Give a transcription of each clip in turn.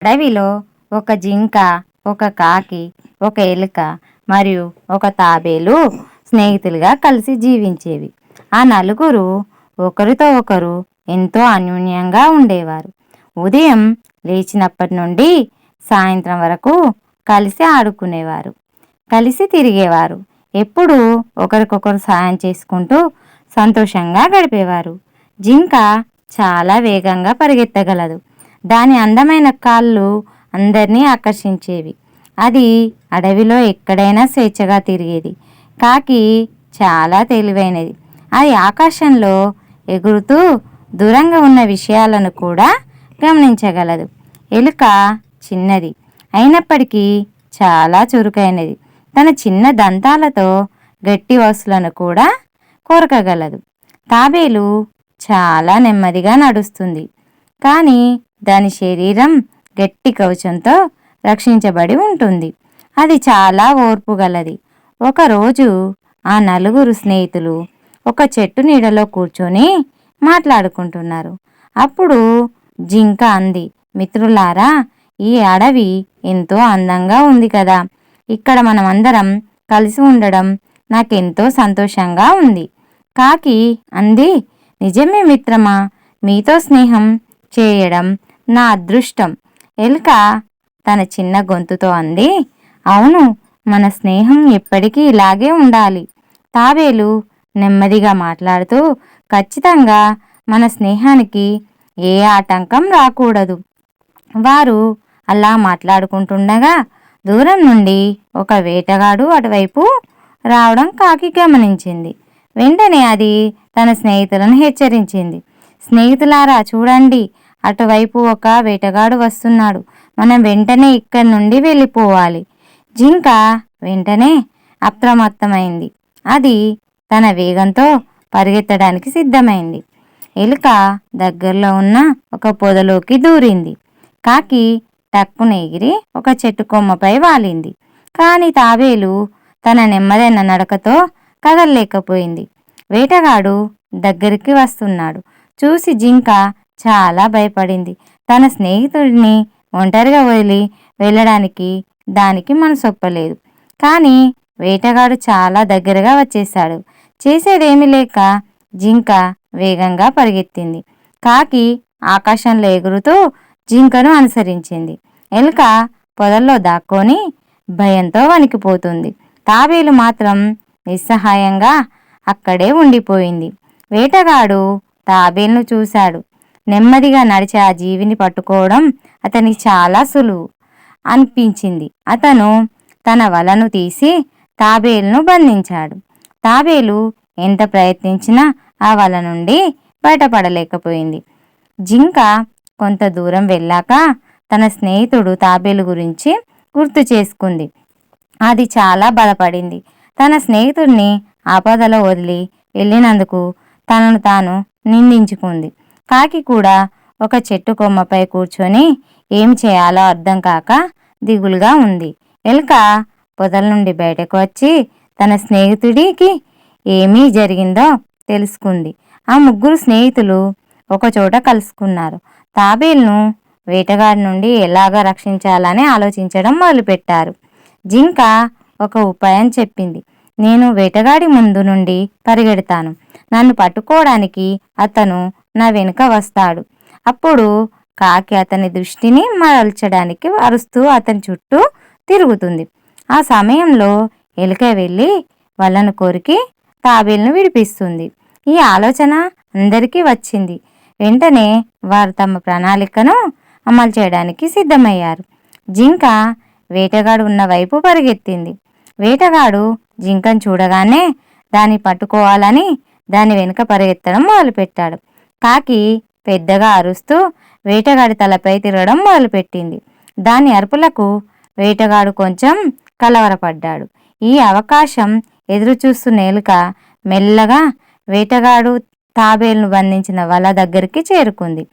అడవిలో ఒక జింక, ఒక కాకి, ఒక ఎలుక మరియు ఒక తాబేలు స్నేహితులుగా కలిసి జీవించేవి. ఆ నలుగురు ఒకరితో ఒకరు ఎంతో అన్యోన్యంగా ఉండేవారు. ఉదయం లేచినప్పటి నుండి సాయంత్రం వరకు కలిసి ఆడుకునేవారు, కలిసి తిరిగేవారు. ఎప్పుడూ ఒకరికొకరు సాయం చేసుకుంటూ సంతోషంగా గడిపేవారు. జింక చాలా వేగంగా పరిగెత్తగలదు. దాని అందమైన కాళ్ళు అందరినీ ఆకర్షించేవి. అది అడవిలో ఎక్కడైనా స్వేచ్ఛగా తిరిగేది. కాకి చాలా తెలివైనది. అది ఆకాశంలో ఎగురుతూ దూరంగా ఉన్న విషయాలను కూడా గమనించగలదు. ఎలుక చిన్నది అయినప్పటికీ చాలా చురుకైనది. తన చిన్న దంతాలతో గట్టి వస్తువులను కూడా కొరకగలదు. తాబేలు చాలా నెమ్మదిగా నడుస్తుంది, కానీ దాని శరీరం గట్టి కవచంతో రక్షించబడి ఉంటుంది. అది చాలా ఓర్పు గలది. ఒకరోజు ఆ నలుగురు స్నేహితులు ఒక చెట్టు నీడలో కూర్చొని మాట్లాడుకుంటున్నారు. అప్పుడు జింక అంది, మిత్రులారా, ఈ అడవి ఎంతో అందంగా ఉంది కదా. ఇక్కడ మనమందరం కలిసి ఉండడం నాకెంతో సంతోషంగా ఉంది. కాకి అంది, నిజమే మిత్రమా, మీతో స్నేహం చేయడం నా అదృష్టం. ఎలుక తన చిన్న గొంతుతో అంది, అవును, మన స్నేహం ఎప్పటికీ ఇలాగే ఉండాలి. తాబేలు నెమ్మదిగా మాట్లాడుతూ, ఖచ్చితంగా మన స్నేహానికి ఏ ఆటంకం రాకూడదు. వారు అలా మాట్లాడుకుంటుండగా దూరం నుండి ఒక వేటగాడు అటువైపు రావడం కాకి గమనించింది. వెంటనే అది తన స్నేహితులను హెచ్చరించింది. స్నేహితులారా, చూడండి, అటువైపు ఒక వేటగాడు వస్తున్నాడు. మనం వెంటనే ఇక్కడి నుండి వెళ్ళిపోవాలి. జింక వెంటనే అప్రమత్తమైంది. అది తన వేగంతో పరిగెత్తడానికి సిద్ధమైంది. ఎలుక దగ్గరలో ఉన్న ఒక పొదలోకి దూరింది. కాకి టక్కున ఎగిరి ఒక చెట్టు కొమ్మపై వాలింది. కానీ తాబేలు తన నెమ్మదైన నడకతో కదలలేకపోయింది. వేటగాడు దగ్గరికి వస్తున్నాడు చూసి జింక చాలా భయపడింది. తన స్నేహితుడిని ఒంటరిగా వదిలి వెళ్ళడానికి దానికి మనసొప్పలేదు. కానీ వేటగాడు చాలా దగ్గరగా వచ్చేశాడు. చేసేదేమీ లేక జింక వేగంగా పరిగెత్తింది. కాకి ఆకాశంలో ఎగురుతూ జింకను అనుసరించింది. ఎలుక పొదల్లో దాక్కొని భయంతో వణికిపోతుంది. తాబేలు మాత్రం నిస్సహాయంగా అక్కడే ఉండిపోయింది. వేటగాడు తాబేలును చూశాడు. నెమ్మదిగా నడిచి ఆ జీవిని పట్టుకోవడం అతనికి చాలా సులువు అనిపించింది. అతను తన వలను తీసి తాబేలును బంధించాడు. తాబేలు ఎంత ప్రయత్నించినా ఆ వల నుండి బయటపడలేకపోయింది. జింక కొంత దూరం వెళ్ళాక తన స్నేహితుడు తాబేలు గురించి గుర్తు చేసుకుంది. అది చాలా బాధపడింది. తన స్నేహితుడిని ఆపదలో వదిలి వెళ్ళినందుకు తనను తాను నిందించుకుంది. కాకి కూడా ఒక చెట్టు కొమ్మపై కూర్చొని ఏం చేయాలో అర్థం కాక దిగులుగా ఉంది. ఎలుక పొదల నుండి బయటకు వచ్చి తన స్నేహితుడికి ఏమీ జరిగిందో తెలుసుకుంది. ఆ ముగ్గురు స్నేహితులు ఒకచోట కలుసుకున్నారు. తాబేలును వేటగాడి నుండి ఎలాగ రక్షించాలని ఆలోచించడం మొదలుపెట్టారు. జింక ఒక ఉపాయం చెప్పింది. నేను వేటగాడి ముందు నుండి పరిగెడతాను. నన్ను పట్టుకోవడానికి అతను నా వెనుక వస్తాడు. అప్పుడు కాకి అతని దృష్టిని మరల్చడానికి అరుస్తూ అతని చుట్టూ తిరుగుతుంది. ఆ సమయంలో ఎలుక వెళ్ళి వలను కొరికి తాబేలును విడిపిస్తుంది. ఈ ఆలోచన అందరికీ వచ్చింది. వెంటనే వారు తమ ప్రణాళికను అమలు చేయడానికి సిద్ధమయ్యారు. జింక వేటగాడు ఉన్న వైపు పరిగెత్తింది. వేటగాడు జింకను చూడగానే దాన్ని పట్టుకోవాలని దాని వెనుక పరిగెత్తడం మొదలుపెట్టాడు. కాకి పెద్దగా అరుస్తూ వేటగాడి తలపై తిరగడం మొదలుపెట్టింది. దాని అరుపులకు వేటగాడు కొంచెం కలవరపడ్డాడు. ఈ అవకాశం ఎదురుచూస్తున్న ఎలుక మెల్లగా వేటగాడు తాబేలును బంధించిన వల దగ్గరికి చేరుకుంది.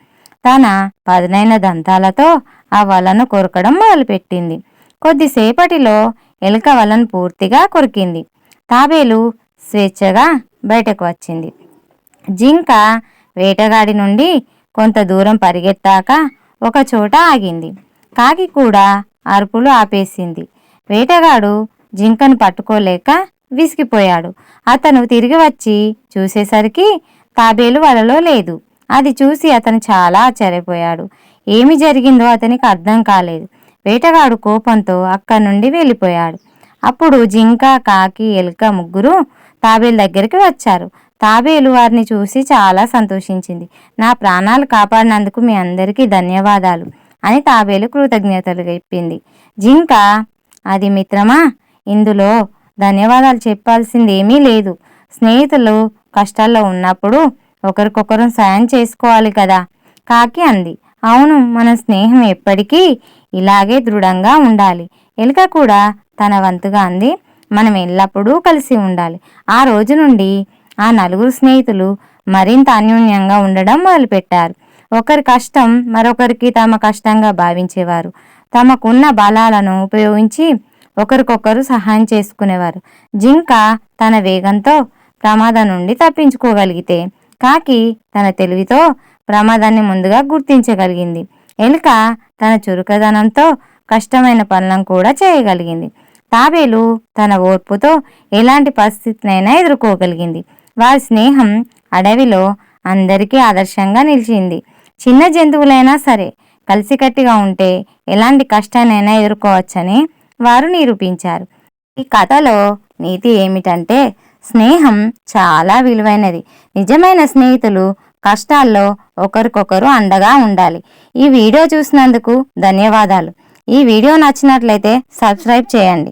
తన పదునైన దంతాలతో ఆ వలను కొరకడం మొదలుపెట్టింది. కొద్దిసేపటిలో ఎలుక వలను పూర్తిగా కొరికింది. తాబేలు స్వేచ్ఛగా బయటకు వచ్చింది. జింక వేటగాడి నుండి కొంత దూరం పరిగెత్తాక ఒక చోట ఆగింది. కాకి కూడా అరుపులు ఆపేసింది. వేటగాడు జింకను పట్టుకోలేక విసిగిపోయాడు. అతను తిరిగి వచ్చి చూసేసరికి తాబేలు వలలో లేదు. అది చూసి అతను చాలా ఆశ్చర్యపోయాడు. ఏమి జరిగిందో అతనికి అర్థం కాలేదు. వేటగాడు కోపంతో అక్కడి నుండి వెళ్ళిపోయాడు. అప్పుడు జింక, కాకి, ఎలుక ముగ్గురు తాబేలు దగ్గరికి వచ్చారు. తాబేలు వారిని చూసి చాలా సంతోషించింది. నా ప్రాణాలు కాపాడినందుకు మీ అందరికీ ధన్యవాదాలు అని తాబేలు కృతజ్ఞతలు చెప్పింది. జింక, అది మిత్రమా, ఇందులో ధన్యవాదాలు చెప్పాల్సింది ఏమీ లేదు. స్నేహితులు కష్టాల్లో ఉన్నప్పుడు ఒకరికొకరు సాయం చేసుకోవాలి కదా. కాకి అంది, అవును, మన స్నేహం ఎప్పటికీ ఇలాగే దృఢంగా ఉండాలి. ఎలుక కూడా తన వంతుగా అంది, మనం ఎల్లప్పుడూ కలిసి ఉండాలి. ఆ రోజు నుండి ఆ నలుగురు స్నేహితులు మరింత అన్యోన్యంగా ఉండడం మొదలుపెట్టారు. ఒకరి కష్టం మరొకరికి తమ కష్టంగా భావించేవారు. తమకున్న బలాలను ఉపయోగించి ఒకరికొకరు సహాయం చేసుకునేవారు. జింక తన వేగంతో ప్రమాదం నుండి తప్పించుకోగలిగితే, కాకి తన తెలివితో ప్రమాదాన్ని ముందుగా గుర్తించగలిగింది. ఎలుక తన చురుకదనంతో కష్టమైన పనులను కూడా చేయగలిగింది. తాబేలు తన ఓర్పుతో ఎలాంటి పరిస్థితినైనా ఎదుర్కోగలిగింది. వారి స్నేహం అడవిలో అందరికీ ఆదర్శంగా నిలిచింది. చిన్న జంతువులైనా సరే కలిసికట్టిగా ఉంటే ఎలాంటి కష్టాన్నైనా ఎదుర్కోవచ్చని వారు నిరూపించారు. ఈ కథలో నీతి ఏమిటంటే, స్నేహం చాలా విలువైనది. నిజమైన స్నేహితులు కష్టాల్లో ఒకరికొకరు అండగా ఉండాలి. ఈ వీడియో చూసినందుకు ధన్యవాదాలు. ఈ వీడియో నచ్చినట్లయితే సబ్స్క్రైబ్ చేయండి.